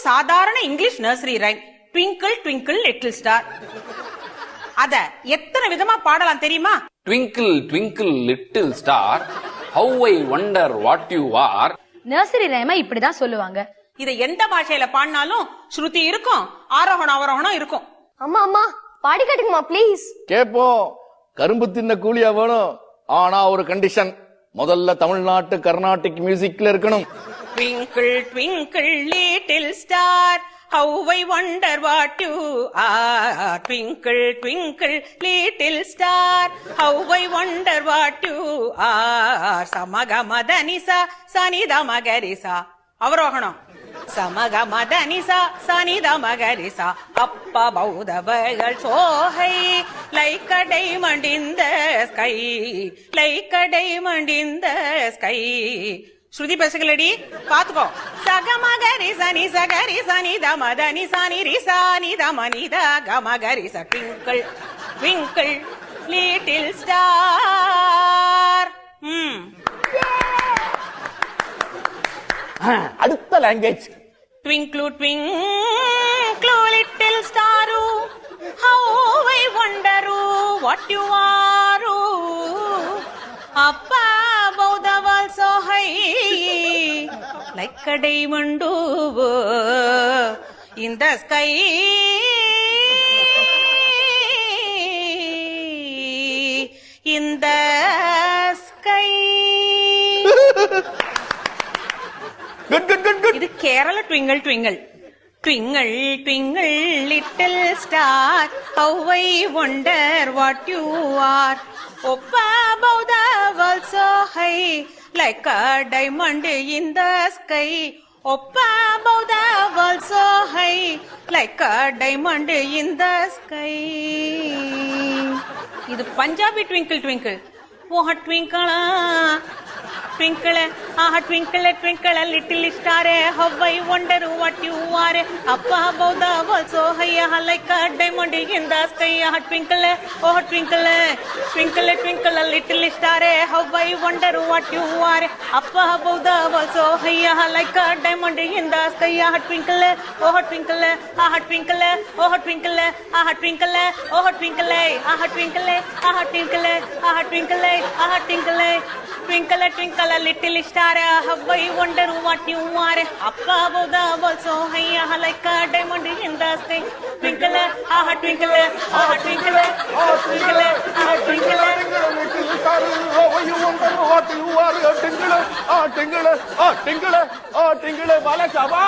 சாதாரண English nursery rhyme, twinkle twinkle little star. அத எத்தனை விதமா பாடலாம் தெரியுமா? Twinkle, twinkle, little star, how I wonder what you are. Nursery ரைமா இப்படிதான் சொல்லுவாங்க. இத எந்த பாஷையில பாடினாலும் ஸ்ருதி இருக்கும், ஆரோகணம் அவரோகணம் இருக்கும். அம்மா அம்மா பாடி காட்டுங்கம்மா ப்ளீஸ். கேப்போம். கரும்பு தின்ன கூலியா வேணும். ஆனா ஒரு கண்டிஷன், முதல்ல தமிழ்நாட்டு கர்நாடிக் மியூசிக்ல இருக்கணும். Twinkle twinkle little star, how I wonder what you are. Twinkle twinkle little star, how I wonder what you are. Samaga madanisa sanida magarisa. அவரோகணம். சமக மதனிசா சனித மகரிசா. அப்பா பௌதவர்கள் சோகை like a diamond in the sky, like a diamond in the sky. ஸ்ருதி பேசுகளடி பாத்துக்கோ. சகமகரி சனி சகரி சனி தமதனி சனி ரிசானி தமனித கமகரி ச. Twinkle twinkle little star. அடுத்த language. Twinkle twinkle little star, how I wonder what you are. Up above the world so high, like a diamond in the sky. In the sky. Good. இது Kerala twinkle twinkle. Twinkle twinkle little star, how I wonder what you are. Up above the world so high, like a diamond in the sky. Up above the world so high, like a diamond in the sky. இது Punjabi twinkle twinkle. ஓஹ ட்விங்கிளா twinkle, twinkle, twinkle, little star, how I wonder what you are. Up above the world so high, like a diamond in the sky. Twinkle, twinkle, twinkle, twinkle, little star, how I wonder what you are. Up above the world so high, like a diamond in the sky. Twinkle, twinkle, twinkle, twinkle, twinkle, twinkle, twinkle, twinkle, twinkle, twinkle, twinkle, little star, how I wonder what you are. Up above the world so high, like a diamond in the sky. Twinkle, twinkle, twinkle, twinkle, twinkle, little star, how I wonder what you are. Tingle, tingle, tingle, tingle, bala chaba.